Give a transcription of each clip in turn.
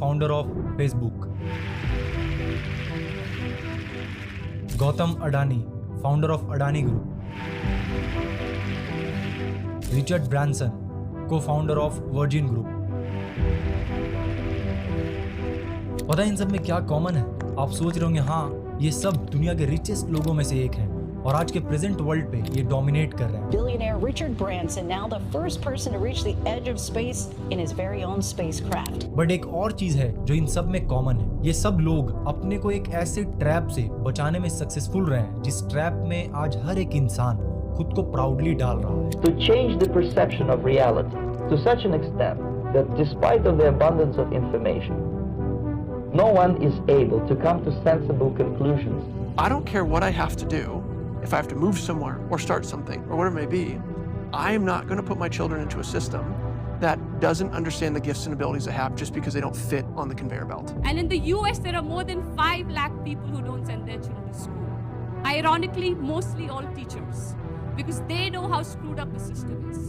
co-founder of Facebook. Gautam Adani, founder of Adani Group. Richard Branson, co-founder of Virgin Group. पता है इन सब में क्या कॉमन है? आप सोच रहे होंगे हाँ ये सब दुनिया के रिचेस्ट लोगों में से एक हैं और आज के प्रेजेंट वर्ल्ड पे ये डोमिनेट कर रहे हैं। Billionaire Richard Branson, now the first person to reach the edge of space in his very own spacecraft. But एक और चीज है जो इन सब में कॉमन है, ये सब लोग अपने को एक ऐसे ट्रैप से बचाने में सक्सेसफुल रहे हैं जिस ट्रैप में आज हर एक इंसान खुद को प्राउडली डाल रहा है। To change the perception of reality to such an extent that despite of the abundance of information, no one is able to come to sensible conclusions. I don't care what I have to do. If I have to move somewhere or start something or whatever it may be, I am not going to put my children into a system that doesn't understand the gifts and abilities they have just because they don't fit on the conveyor belt. And in the US, there are more than 5 lakh people who don't send their children to school. Ironically, mostly all teachers, because they know how screwed up the system is.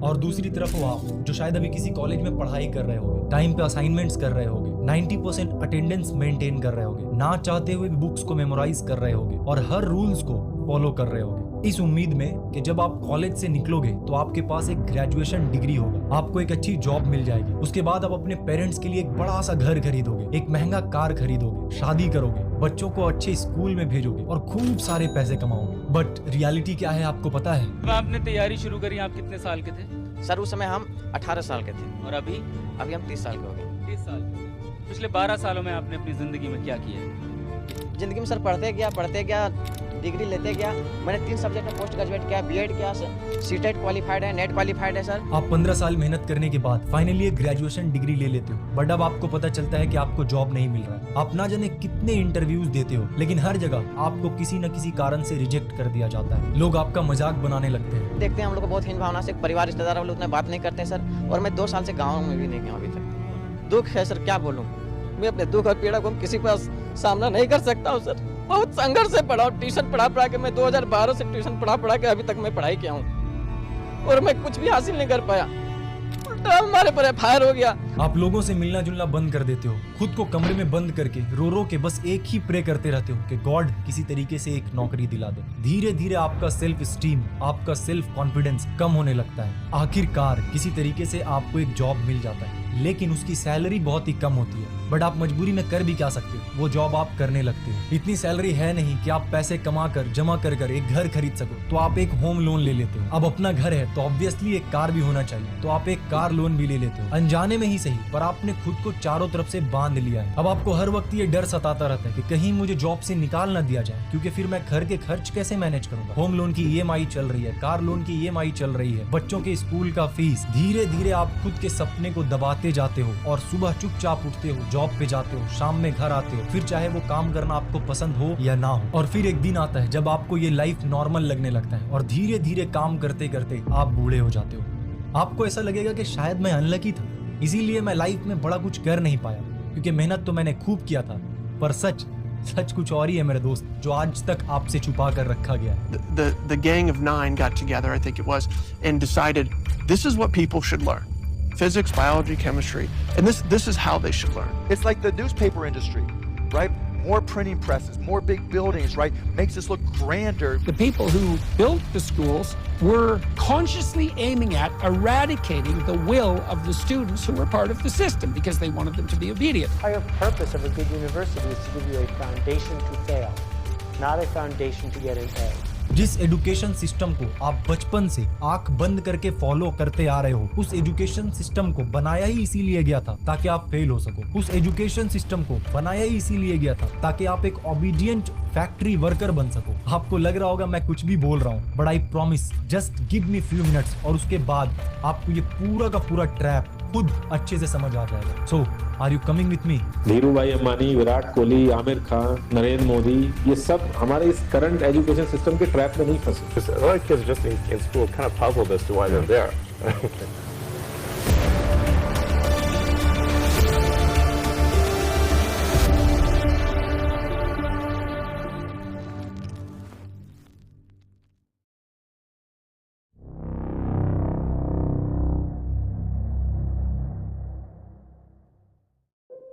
और दूसरी तरफ वो आप जो शायद अभी किसी college में पढ़ाई कर रहे होगे, टाइम पे असाइनमेंट्स कर रहे होगे, 90% अटेंडेंस मेंटेन कर रहे होगे, ना चाहते हुए भी बुक्स को मेमोराइज कर रहे होगे और हर रूल्स को फॉलो कर रहे होगे, इस उम्मीद में कि जब आप कॉलेज से निकलोगे तो आपके पास एक ग्रेजुएशन डिग्री होगा, आपको एक अच्छी जॉब मिल जाएगी, उसके बाद आप अपने पेरेंट्स के लिए एक बड़ा सा घर खरीदोगे, एक महंगा कार खरीदोगे, शादी करोगे, बच्चों को अच्छे स्कूल में भेजोगे और खूब सारे पैसे कमाओगे। बट रियलिटी क्या है आपको पता है? आपने तैयारी शुरू करी, आप कितने साल के थे? सर उस समय हम 18 साल के थे और अभी हम 30 साल के हो गए। 30 साल के हो। पिछले 12 सालों में आपने अपनी जिंदगी में क्या किया है? जिंदगी में सर पढ़ते गया, डिग्री लेते गया। मैंने 3 सब्जेक्ट में पोस्ट ग्रेजुएट किया, बीएड किया, सीटेट क्वालिफाइड है, नेट क्वालिफाइड है सर। आप 15 साल मेहनत करने के बाद फाइनली एक ग्रेजुएशन डिग्री ले लेते हो, बट अब आपको पता चलता है कि आपको जॉब नहीं मिल रहा है। आप ना जाने कितने इंटरव्यूज देते हो, लेकिन हर जगह आपको किसी न किसी कारण से रिजेक्ट कर दिया जाता है। लोग आपका मजाक बनाने लगते हैं। देखते हैं हम लोग को बहुत हीन भावना से, परिवार रिश्तेदार वाले उतना बात नहीं करते हैं सर। और मैं 2 साल से गाँव में भी नहीं गया अभी तक। दुख है सर, क्या बोलूँ। मैं अपने दुख और पीड़ा को किसी के पास सामना नहीं कर सकता हूँ सर। बहुत संघर्ष से पढ़ा, ट्यूशन पढ़ा के मैं 2012 से ट्यूशन पढ़ा के अभी तक मैं पढ़ाई किया हूँ और मैं कुछ भी हासिल नहीं कर पाया। उल्टा हमारे पर फायर हो गया। आप लोगों से मिलना जुलना बंद कर देते हो, खुद को कमरे में बंद करके रो के बस एक ही प्रे करते रहते हो कि गॉड किसी तरीके से एक नौकरी दिला दे। धीरे धीरे आपका सेल्फ स्टीम, आपका सेल्फ कॉन्फिडेंस कम होने लगता है। आखिरकार किसी तरीके से आपको एक जॉब मिल जाता है, लेकिन उसकी सैलरी बहुत ही कम होती है। बट आप मजबूरी में कर भी क्या सकते हो, वो जॉब आप करने लगते हो। इतनी सैलरी है नहीं कि आप पैसे कमा कर जमा कर एक घर खरीद सको, तो आप एक होम लोन ले लेते हो। अब अपना घर है तो ऑब्वियसली एक कार भी होना चाहिए, तो आप एक कार लोन भी ले लेते हो। अनजाने में ही सही, पर आपने खुद को चारों तरफ से बांध लिया है। अब आपको हर वक्त ये डर सताता रहता है कि कहीं मुझे जॉब से निकाल ना दिया जाए, क्योंकि फिर मैं घर के खर्च कैसे मैनेज करूंगा। होम लोन की ईएमआई चल रही है, कार लोन की ईएमआई चल रही है, बच्चों के स्कूल का फीस। धीरे धीरे आप खुद के सपने को दबाते जाते हो और सुबह चुपचाप उठते हो, जॉब पे जाते हो, शाम में घर आते हो, फिर चाहे वो काम करना आपको पसंद हो या ना हो। और फिर एक दिन आता है जब आपको ये लाइफ नॉर्मल लगने लगता है और धीरे धीरे काम करते करते आप बूढ़े हो जाते हो। आपको ऐसा लगेगा कि शायद मैं अनलकी था, इसीलिए मैं लाइफ में बड़ा कुछ कर नहीं पाया, क्योंकि मेहनत तो मैंने खूब किया था। पर सच कुछ और ही है मेरे दोस्त, जो आज तक आपसे छुपा कर रखा गया है। The gang of 9 got together, I think it was, and decided this is what people should learn. Physics, biology, chemistry, and this is how they should learn. It's like the newspaper industry, right? More printing presses, more big buildings, right? Makes us look grander. The people who built the schools were consciously aiming at eradicating the will of the students who were part of the system because they wanted them to be obedient. The entire purpose of a good university is to give you a foundation to fail, not a foundation to get an A. जिस education system को आप बचपन से आंख बंद करके follow करते आ रहे हो, उस एजुकेशन सिस्टम को बनाया ही इसीलिए गया था ताकि आप फेल हो सको। उस एजुकेशन सिस्टम को बनाया ही इसीलिए गया था ताकि आप एक ओबीडिएंट फैक्ट्री वर्कर बन सको। आपको लग रहा होगा मैं कुछ भी बोल रहा हूँ, but I promise, just give me few minutes और उसके बाद आपको ये पूरा का पूरा ट्रैप खुद अच्छे से समझ आ जाएगा। So are you coming with me? Dhiru bhai Ambani, Virat Kohli, Aamir Khan, Narendra Modi, ये सब हमारे इस करंट एजुकेशन सिस्टम के ट्रैप में नहीं फंसे। A lot of kids just in school kind of puzzled as to why they're there.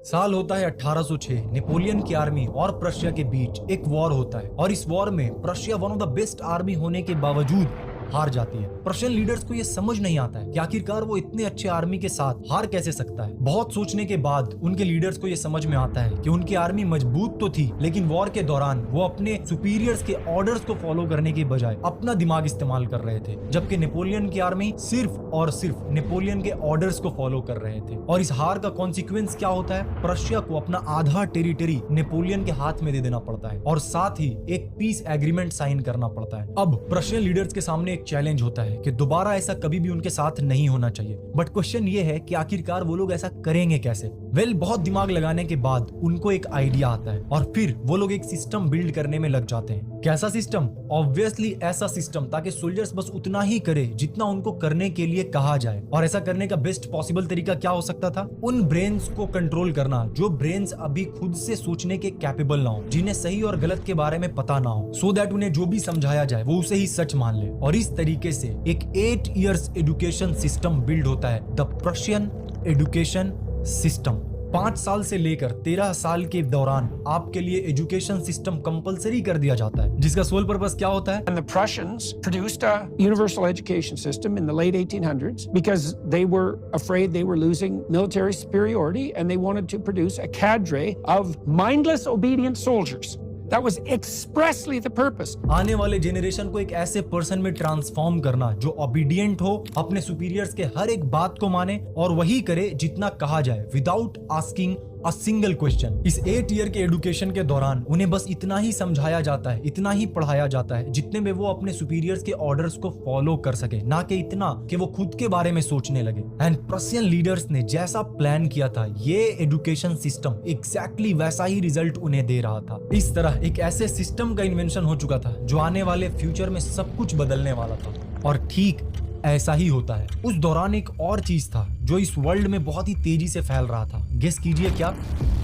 साल होता है 1806। नेपोलियन की आर्मी और प्रशिया के बीच एक वॉर होता है और इस वॉर में Prussia one of the best army होने के बावजूद हार जाती है। प्रशियन लीडर्स को ये समझ नहीं आता है कि आखिरकार वो इतने अच्छे आर्मी के साथ हार कैसे सकता है। बहुत सोचने के बाद उनके लीडर्स को ये समझ में आता है कि उनकी आर्मी मजबूत तो थी, लेकिन वॉर के दौरान वो अपने सुपीरियर्स के ऑर्डर्स को फॉलो करने के बजाय अपना दिमाग इस्तेमाल कर रहे थे, जबकि नेपोलियन की आर्मी सिर्फ और सिर्फ नेपोलियन के ऑर्डर्स को फॉलो कर रहे थे। और इस हार का कॉन्सिक्वेंस क्या होता है? प्रशिया को अपना आधा टेरिटरी नेपोलियन के हाथ में दे देना पड़ता है और साथ ही एक पीस एग्रीमेंट साइन करना पड़ता है। अब प्रशियन लीडर्स के सामने एक चैलेंज होता है कि दोबारा ऐसा कभी भी उनके साथ नहीं होना चाहिए। बट क्वेश्चन ये है कि आखिरकार वो लोग ऐसा करेंगे कैसे? बहुत दिमाग लगाने के बाद उनको एक आइडिया आता है और फिर वो लोग एक सिस्टम बिल्ड करने में लग जाते हैं। कैसा सिस्टम? ऑब्वियसली ऐसा सिस्टम ताकि सोल्जर्स बस उतना ही करे जितना उनको करने के लिए कहा जाए। और ऐसा करने का बेस्ट पॉसिबल तरीका क्या हो सकता था? उन ब्रेन्स को कंट्रोल करना जो ब्रेन्स अभी खुद से सोचने के कैपेबल ना हो, जिन्हें सही और गलत के बारे में पता ना हो, सो दैट उन्हें जो भी समझाया जाए वो उसे ही सच मान ले। और इस तरीके से एक 8 इयर्स एजुकेशन सिस्टम बिल्ड होता है, द प्रशियन एजुकेशन सिस्टम। 5 साल से लेकर 13 साल के दौरान आपके लिए एजुकेशन सिस्टम कंपलसरी कर दिया जाता है, जिसका सोल पर्पस क्या होता है? And the Prussians produced a universal education system in the late 1800s because they were afraid they were losing military superiority and they wanted to produce a cadre of mindless, obedient soldiers. That was expressly the purpose. आने वाले generation को एक ऐसे person में transform करना जो obedient हो, अपने सुपीरियर्स के हर एक बात को माने और वही करे जितना कहा जाए, without asking a single question. इस 8 ईयर के एजुकेशन के दौरान उन्हें बस इतना ही समझाया जाता है, इतना ही पढ़ाया जाता है जितने में वो अपने सुपीरियर्स के ऑर्डर्स को फॉलो कर सके, ना कि इतना कि वो खुद के बारे में सोचने लगे। एंड प्रशियन लीडर्स ने जैसा प्लान किया था, ये एजुकेशन सिस्टम एग्जैक्टली वैसा ही रिजल्ट उन्हें दे रहा था। इस तरह एक ऐसे सिस्टम का इन्वेंशन हो चुका था जो आने वाले फ्यूचर में सब कुछ बदलने वाला था। और ठीक ऐसा ही होता है। उस दौरान एक और चीज था जो इस वर्ल्ड में बहुत ही तेजी से फैल रहा था। गेस कीजिए क्या?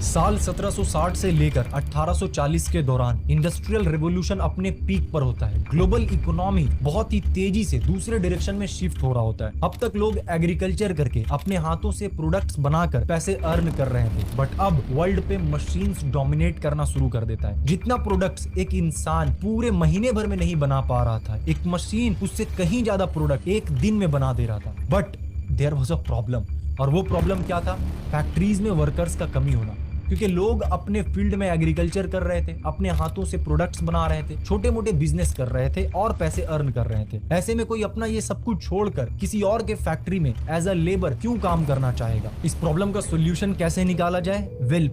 साल 1760 से लेकर 1840 के दौरान इंडस्ट्रियल रेवोल्यूशन अपने पीक पर होता है। ग्लोबल इकोनॉमी बहुत ही तेजी से दूसरे डायरेक्शन में शिफ्ट हो रहा होता है। अब तक लोग एग्रीकल्चर करके अपने हाथों से प्रोडक्ट्स बनाकर पैसे अर्न कर रहे थे, बट अब वर्ल्ड पे मशीन्स डोमिनेट करना शुरू कर देता है। जितना प्रोडक्ट्स एक इंसान पूरे महीने भर में नहीं बना पा रहा था, एक मशीन उससे कहीं ज्यादा प्रोडक्ट एक दिन में बना दे रहा था। But there was a problem, और वो प्रॉब्लम क्या था? फैक्ट्रीज में वर्कर्स का कमी होना। क्योंकि लोग अपने फील्ड में एग्रीकल्चर कर रहे थे, अपने हाथों से प्रोडक्ट्स बना रहे थे, छोटे मोटे बिजनेस कर रहे थे और पैसे अर्न कर रहे थे। ऐसे में कोई अपना ये सब कुछ छोड़कर किसी और के फैक्ट्री में एज अ लेबर क्यों काम करना चाहेगा? इस प्रॉब्लम का सोल्यूशन कैसे निकाला जाए?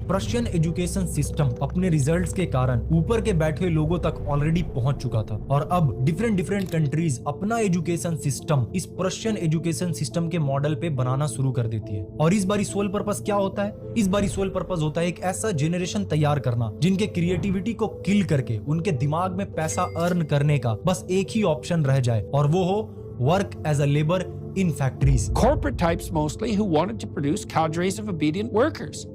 प्रशियन एजुकेशन सिस्टम अपने रिजल्ट्स के कारण ऊपर के बैठे लोगों तक ऑलरेडी पहुंच चुका था और अब डिफरेंट कंट्रीज अपना एजुकेशन सिस्टम इस प्रशियन एजुकेशन सिस्टम के मॉडल पे बनाना शुरू कर देती है। और इस बारी सोल पर्पस क्या होता है? इस बारी सोल पर्पस होता है एक ऐसा जेनरेशन तैयार करना जिनके क्रिएटिविटी को किल करके उनके दिमाग में पैसा अर्न करने का बस एक ही ऑप्शन रह जाए, और वो हो work as a labour in factories. Corporate types mostly who wanted to produce cadres of obedient workers.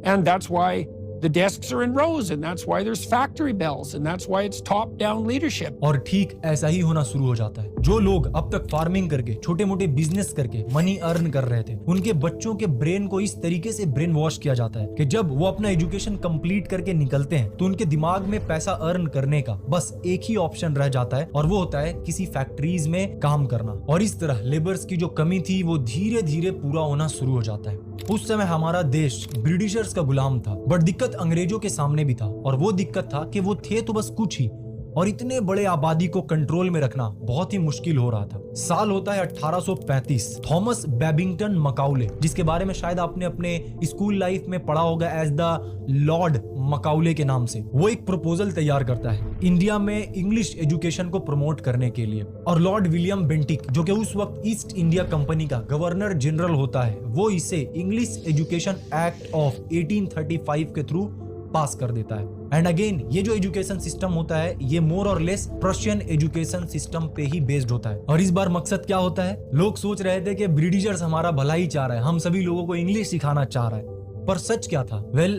And that's why the desks are in rows, and that's why there's factory bells, and that's why it's top-down leadership. और ठीक ऐसा ही होना शुरू हो जाता है। जो लोग अब तक फार्मिंग करके छोटे मोटे बिजनेस करके मनी अर्न कर रहे थे, उनके बच्चों के ब्रेन को इस तरीके से ब्रेन वॉश किया जाता है कि जब वो अपना एजुकेशन कंप्लीट करके निकलते हैं तो उनके दिमाग में पैसा अर्न करने का बस एक ही ऑप्शन रह जाता है, और वो होता है किसी फैक्ट्रीज में काम करना। और इस तरह लेबर्स की जो कमी थी वो धीरे धीरे पूरा होना शुरू हो जाता है। उस समय हमारा देश ब्रिटिशर्स का गुलाम था, बट दिक्कत अंग्रेजों के सामने भी था, और वो दिक्कत था कि वो थे तो बस कुछ ही, और इतने बड़े आबादी को कंट्रोल में रखना बहुत ही मुश्किल हो रहा था। साल होता है 1835। थॉमस बेबिंगटन मकाउले, जिसके बारे में शायद आपने अपने स्कूल लाइफ में पढ़ा होगा एज द लॉर्ड मकाउले के नाम से, वो एक प्रपोजल तैयार करता है इंडिया में इंग्लिश एजुकेशन को प्रमोट करने के लिए। और लॉर्ड विलियम बेंटिक, जो कि उस वक्त ईस्ट इंडिया कंपनी का गवर्नर जनरल होता है, वो इसे इंग्लिश एजुकेशन एक्ट ऑफ 1835 के थ्रू पास कर देता है। एंड अगेन ये जो एजुकेशन सिस्टम होता है ये मोर और लेस प्रशियन एजुकेशन सिस्टम पे ही बेस्ड होता है। और इस बार मकसद क्या होता है? लोग सोच रहे थे कि ब्रिटिशर्स हमारा भला ही चाह रहा है, हम सभी लोगों को इंग्लिश सिखाना चाह रहा है, पर सच क्या था?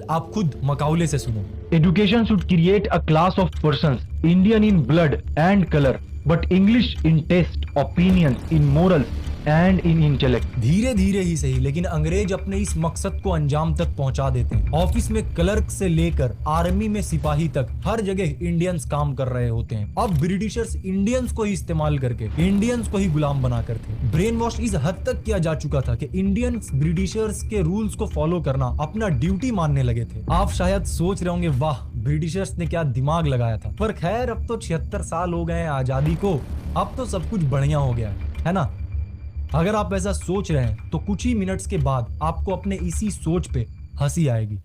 आप खुद मकाउले से सुनो। Education should create a class of persons Indian in blood and colour, but English in taste, opinions, in morals and in intellect. धीरे धीरे ही सही, लेकिन अंग्रेज अपने इस मकसद को अंजाम तक पहुंचा देते हैं। ऑफिस में क्लर्क से लेकर आर्मी में सिपाही तक हर जगह इंडियंस काम कर रहे होते हैं। अब ब्रिटिशर्स इंडियंस को ही इस्तेमाल करके इंडियंस को ही गुलाम बना करते। ब्रेन वॉश इस हद तक किया जा चुका था कि इंडियंस ब्रिटिशर्स के रूल्स को फॉलो करना अपना ड्यूटी मानने लगे थे। आप शायद सोच रहे होंगे, वाह ब्रिटिशर्स ने क्या दिमाग लगाया था। पर खैर, अब तो 76 साल हो गए हैं आजादी को, अब तो सब कुछ बढ़िया हो गया है ना। अगर आप ऐसा सोच रहे हैं तो कुछ ही मिनट्स के बाद आपको अपने इसी सोच पे हंसी आएगी।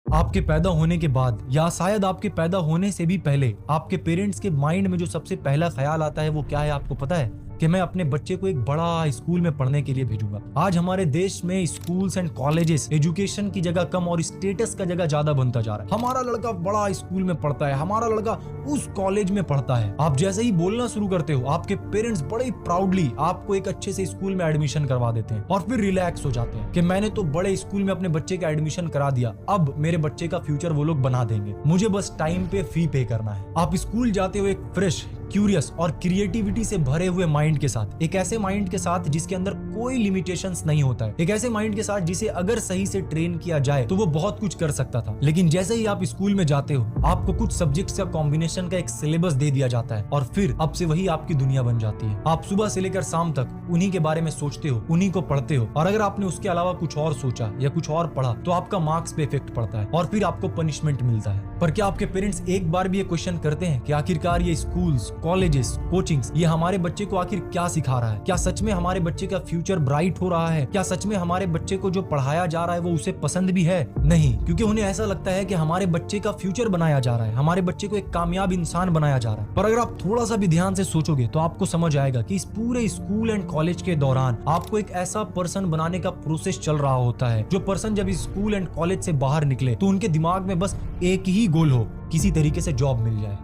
आपके पैदा होने के बाद या शायद आपके पैदा होने से भी पहले आपके पेरेंट्स के माइंड में जो सबसे पहला ख्याल आता है वो क्या है आपको पता है? कि मैं अपने बच्चे को एक बड़ा स्कूल में पढ़ने के लिए भेजूंगा। आज हमारे देश में स्कूल्स एंड कॉलेजेस एजुकेशन की जगह कम और स्टेटस का जगह ज्यादा बनता जा रहा है। हमारा लड़का बड़ा स्कूल में पढ़ता है, हमारा लड़का उस कॉलेज में पढ़ता है। आप जैसे ही बोलना शुरू करते हो, आपके पेरेंट्स बड़े प्राउडली आपको एक अच्छे से स्कूल में एडमिशन करवा देते हैं और फिर रिलैक्स हो जाते हैं कि मैंने तो बड़े स्कूल में अपने बच्चे का एडमिशन करा दिया, अब मेरे बच्चे का फ्यूचर वो लोग बना देंगे, मुझे बस टाइम पे फी पे करना है। आप स्कूल जाते हो एक फ्रेश, क्यूरियस और क्रिएटिविटी से भरे हुए माइंड के साथ, एक ऐसे माइंड के साथ जिसके अंदर कोई लिमिटेशंस नहीं होता है, एक ऐसे माइंड के साथ जिसे अगर सही से ट्रेन किया जाए तो वो बहुत कुछ कर सकता था। लेकिन जैसे ही आप स्कूल में जाते हो, आपको कुछ सब्जेक्ट्स का कॉम्बिनेशन का एक सिलेबस दे दिया जाता है और फिर अब से वही आपकी दुनिया बन जाती है। आप सुबह से लेकर शाम तक उन्हीं के बारे में सोचते हो, उन्हीं को पढ़ते हो, और अगर आपने उसके अलावा कुछ और सोचा या कुछ और पढ़ा तो आपका मार्क्स पे इफेक्ट पड़ता है और फिर आपको पनिशमेंट मिलता है। पर क्या आपके पेरेंट्स एक बार भी ये क्वेश्चन करते हैं कि आखिरकार ये स्कूल्स, कॉलेजेस, कोचिंग्स ये हमारे बच्चे को आखिर क्या सिखा रहा है? क्या सच में हमारे बच्चे का फ्यूचर ब्राइट हो रहा है? क्या सच में हमारे बच्चे को जो पढ़ाया जा रहा है वो उसे पसंद भी है? नहीं, क्योंकि उन्हें ऐसा लगता है कि हमारे बच्चे का फ्यूचर बनाया जा रहा है, हमारे बच्चे को एक कामयाब इंसान बनाया जा रहा है। पर अगर आप थोड़ा सा भी ध्यान से सोचोगे तो आपको समझ आएगा कि इस पूरे स्कूल एंड कॉलेज के दौरान आपको एक ऐसा पर्सन बनाने का प्रोसेस चल रहा होता है, जो पर्सन जब स्कूल एंड कॉलेज से बाहर निकले तो उनके दिमाग में बस एक ही गोल हो, किसी तरीके से जॉब मिल जाए।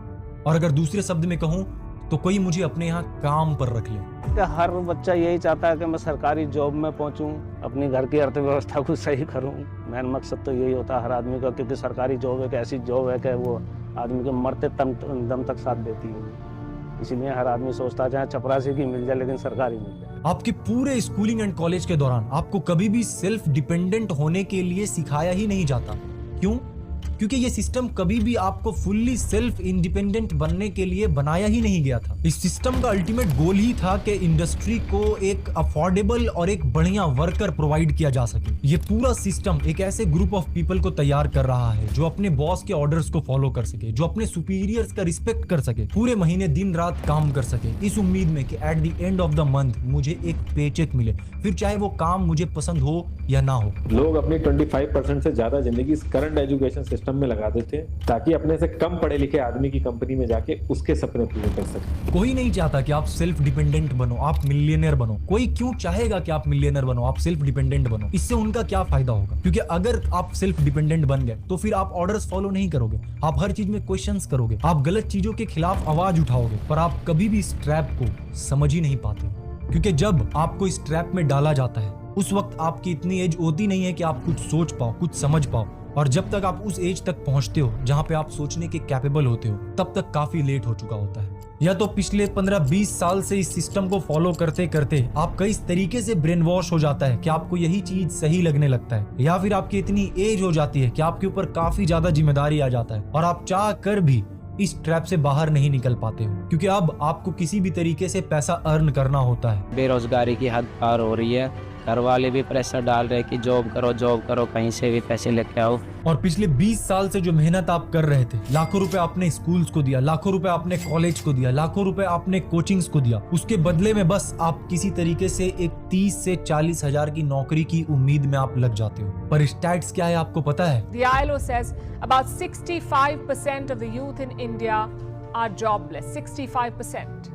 और अगर दूसरे शब्द में कहूँ तो कोई मुझे अपने यहाँ काम पर रख ले। हर बच्चा यही चाहता है कि मैं सरकारी जॉब में पहुंचूं, अपनी घर की अर्थव्यवस्था को सही करूं। मेन मकसद तो यही होता है हर आदमी का, क्योंकि सरकारी जॉब एक ऐसी जॉब है कि वो आदमी के मरते दम तक साथ देती है। इसीलिए हर आदमी सोचता है चाहे चपरासी की मिल जाए लेकिन सरकारी मिल जाए। आपके पूरे स्कूलिंग एंड कॉलेज के दौरान आपको कभी भी सेल्फ डिपेंडेंट होने के लिए सिखाया ही नहीं जाता। क्यों? क्योंकि ये सिस्टम कभी भी आपको फुल्ली सेल्फ इंडिपेंडेंट बनने के लिए बनाया ही नहीं गया था। इस सिस्टम का अल्टीमेट गोल ही था कि इंडस्ट्री को एक अफोर्डेबल और एक बढ़िया वर्कर प्रोवाइड किया जा सके। ये पूरा सिस्टम एक ऐसे ग्रुप ऑफ पीपल को तैयार कर रहा है जो अपने बॉस के ऑर्डर्स को फॉलो कर सके, जो अपने सुपीरियर्स का रिस्पेक्ट कर सके, पूरे महीने दिन रात काम कर सके, इस उम्मीद में कि at the end of the month मुझे एक पेचेक मिले, फिर चाहे वो काम मुझे पसंद हो या ना हो। लोग अपनी 25% से ज्यादा जिंदगी इस करंट एजुकेशन सिस्टम में लगा देते हैं ताकि अपने से कम पढ़े लिखे आदमी की कंपनी में जाके उसके सपने पूरे कर सके। कोई नहीं चाहता कि आप सेल्फ डिपेंडेंट बनो, आप मिलियनर बनो। कोई क्यों चाहेगा कि आप मिलियनर बनो, आप सेल्फ डिपेंडेंट बनो? इससे उनका क्या फायदा होगा? क्योंकि अगर आप सेल्फ डिपेंडेंट बन गए तो फिर आप ऑर्डर्स फॉलो नहीं करोगे, आप हर चीज में क्वेश्चंस करोगे, आप गलत चीजों के खिलाफ आवाज उठाओगे, पर आप कभी भी इस ट्रैप को समझ ही नहीं पाते। क्योंकि जब आपको इस ट्रैप में डाला जाता है उस वक्त आपकी इतनी एज होती नहीं है कि आप कुछ सोच पाओ, कुछ समझ पाओ, और जब तक आप उस एज तक पहुंचते हो जहां पे आप सोचने के कैपेबल होते हो तब तक काफी लेट हो चुका होता है। या तो पिछले 15-20 साल से इस सिस्टम को फॉलो करते करते आपका इस तरीके से ब्रेन वॉश हो जाता है कि आपको यही चीज सही लगने लगता है, या फिर आपकी इतनी एज हो जाती है कि आपके ऊपर काफी ज्यादा जिम्मेदारी आ जाता है और आप चाह कर भी इस ट्रैप से बाहर नहीं निकल पाते हो, क्योंकि अब आपको किसी भी तरीके से पैसा अर्न करना होता है। बेरोजगारी की हद पार हो रही है, घर वाले भी प्रेशर डाल रहे हैं कि जॉब करो, कहीं से भी पैसे लेके आओ। और पिछले 20 साल से जो मेहनत आप कर रहे थे, लाखों रुपए आपने स्कूल्स को दिया, लाखों रुपए आपने कॉलेज को दिया, लाखों रुपए आपने कोचिंग्स को दिया, उसके बदले में बस आप किसी तरीके से एक 30 से 40 हजार की नौकरी की उम्मीद में आप लग जाते हो। पर स्टैट्स क्या है आपको पता है? The ILO says about 65% of the youth in India are jobless. 65%.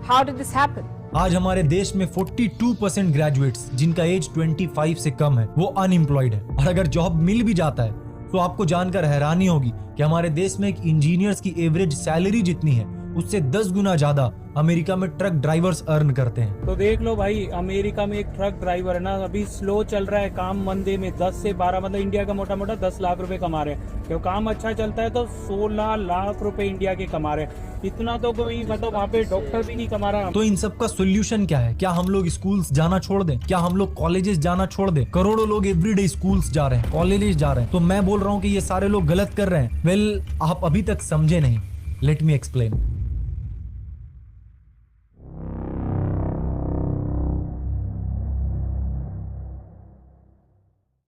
How did this happen? आज हमारे देश में 42% ग्रेजुएट्स जिनका एज 25 से कम है वो अनएम्प्लॉयड है। और अगर जॉब मिल भी जाता है तो आपको जानकर हैरानी होगी कि हमारे देश में एक इंजीनियर्स की एवरेज सैलरी जितनी है उससे 10 गुना ज्यादा अमेरिका में ट्रक ड्राइवर्स अर्न करते हैं। तो देख लो भाई, अमेरिका में एक ट्रक ड्राइवर है ना, अभी स्लो चल रहा है काम, मंदे में 10 से 12 मतलब इंडिया का मोटा मोटा 10 लाख रुपए कमा रहे हैं। क्यों काम अच्छा चलता है तो 16 लाख रुपए इंडिया के कमा रहे हैं। इतना तो कोई मतलब वहाँ पे डॉक्टर भी नहीं कमा रहा। तो इन सब का सोल्यूशन क्या है? क्या हम लोग स्कूल्स जाना छोड़ दें? क्या हम लोग कॉलेजेस जाना छोड़ दें? करोड़ों लोग एवरीडे स्कूल्स जा रहे हैं, कॉलेजेस जा रहे हैं। तो मैं बोल रहा हूँ कि ये सारे लोग गलत कर रहे हैं। वेल, आप अभी तक समझे नहीं। Let me explain.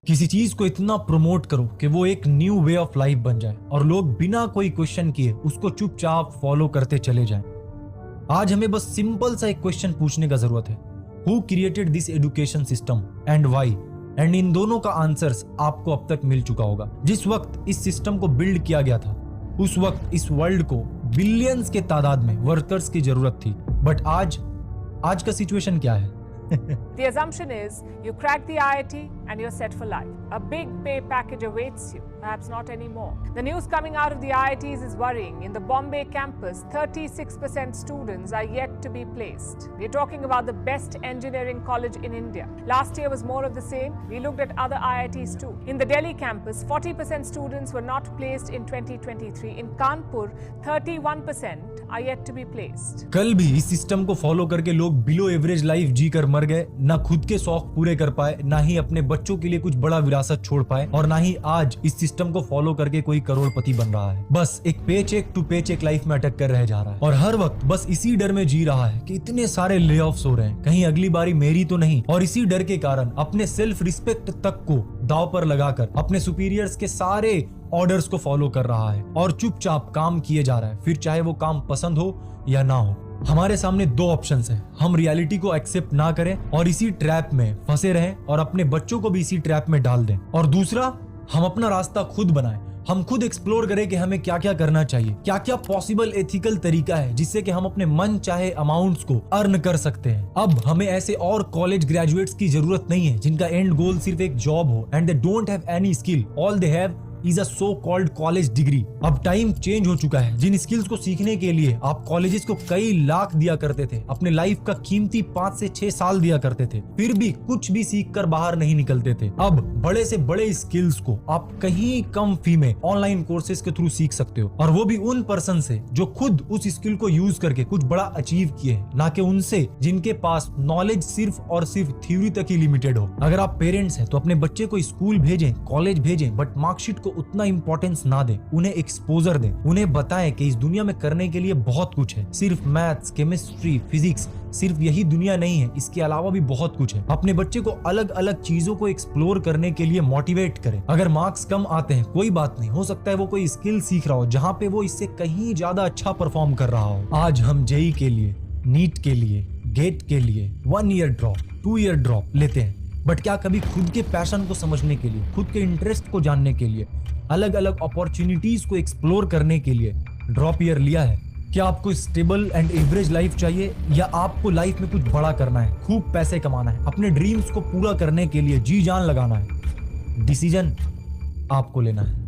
किसी चीज को इतना प्रमोट करो कि वो एक न्यू वे ऑफ लाइफ बन जाए और लोग बिना कोई क्वेश्चन किए उसको चुपचाप फॉलो करते चले जाएं। आज हमें बस सिंपल सा एक क्वेश्चन पूछने का जरूरत है, who created this education system and why? And in दोनों का आंसर्स आपको अब तक मिल चुका होगा। जिस वक्त इस सिस्टम को बिल्ड किया गया था उस वक्त इस वर्ल्ड को बिलियंस के तादाद में वर्कर्स की जरूरत थी, बट आज का सिचुएशन क्या है? The assumption is you crack the IIT and you're set for life. A big pay package awaits you. Perhaps not anymore. The news coming out of the IITs is worrying. In the Bombay campus, 36% students are yet to be placed. We're talking about the best engineering college in India. Last year was more of the same. We looked at other IITs too. In the Delhi campus, 40% students were not placed in 2023. In Kanpur, 31% are yet to be placed. कल भी इस system को follow करके लोग below average life जीकर मर गए, ना खुद के शौक पूरे कर पाए, ना ही अपने बच्चों के लिए कुछ बड़ा विरासत छोड़ पाए, और ना ही आज इस सिस्टम को फॉलो करके कोई करोड़पति बन रहा है। बस एक पे चेक टू पे चेक लाइफ में अटक कर रह जा रहा है और हर वक्त बस इसी डर में जी रहा है कि इतने सारे ले ऑफ्स हो रहे हैं, कहीं अगली बारी मेरी तो नहीं। और इसी डर के कारण अपने सेल्फ रिस्पेक्ट तक को दांव पर लगाकर अपने सुपीरियर्स के सारे ऑर्डर्स को फॉलो कर रहा है और चुपचाप काम किए जा रहा है, फिर चाहे वो काम पसंद हो या ना हो। हमारे सामने दो ऑप्शंस हैं, हम रियलिटी को एक्सेप्ट ना करें और इसी ट्रैप में फंसे रहें और अपने बच्चों को भी इसी ट्रैप में डाल दें, और दूसरा हम अपना रास्ता खुद बनाएं। हम खुद एक्सप्लोर करें कि हमें क्या क्या करना चाहिए, क्या क्या पॉसिबल एथिकल तरीका है जिससे कि हम अपने मन चाहे अमाउंट्स को अर्न कर सकते हैं। अब हमें ऐसे और कॉलेज ग्रेजुएट्स की जरूरत नहीं है जिनका एंड गोल सिर्फ एक जॉब हो and they don't have any skill, all they have is a so called college degree. अब टाइम चेंज हो चुका है। जिन स्किल्स को सीखने के लिए आप कॉलेजेस को कई लाख दिया करते थे, अपने लाइफ का कीमती 5 से 6 साल दिया करते थे, फिर भी कुछ भी सीख कर बाहर नहीं निकलते थे, अब बड़े से बड़े स्किल्स को आप कहीं कम फी में ऑनलाइन कोर्सेज के थ्रू सीख सकते हो, और वो भी उन पर्सन से जो खुद उस स्किल को यूज करके कुछ बड़ा अचीव किए हैं, ना कि उनसे जिनके पास नॉलेज सिर्फ और सिर्फ थ्योरी तक ही लिमिटेड हो। अगर आप पेरेंट्स हैं तो अपने बच्चे को स्कूल भेजें, कॉलेज भेजें, बट मार्कशीट को उतना इंपॉर्टेंस ना दें, उन्हें एक्सपोजर दें, उन्हें बताएं कि इस दुनिया में करने के लिए बहुत कुछ है, सिर्फ मैथ्स, केमिस्ट्री, फिजिक्स सिर्फ यही दुनिया नहीं है, इसके अलावा भी बहुत कुछ है। अपने बच्चे को अलग अलग चीजों को एक्सप्लोर करने के लिए मोटिवेट करें। अगर मार्क्स कम आते हैं कोई बात नहीं, हो सकता है वो कोई स्किल सीख रहा हो जहाँ पे वो इससे कहीं ज्यादा अच्छा परफॉर्म कर रहा हो। आज हम जेई के लिए, नीट के लिए, गेट के लिए 1 ईयर ड्रॉप, 2 ईयर ड्रॉप लेते हैं, बट क्या कभी खुद के पैशन को समझने के लिए, खुद के इंटरेस्ट को जानने के लिए, अलग अलग अपॉर्चुनिटीज को एक्सप्लोर करने के लिए ड्रॉप ईयर लिया है? क्या आपको स्टेबल एंड एवरेज लाइफ चाहिए, या आपको लाइफ में कुछ बड़ा करना है, खूब पैसे कमाना है, अपने ड्रीम्स को पूरा करने के लिए जी जान लगाना है? डिसीजन आपको लेना है।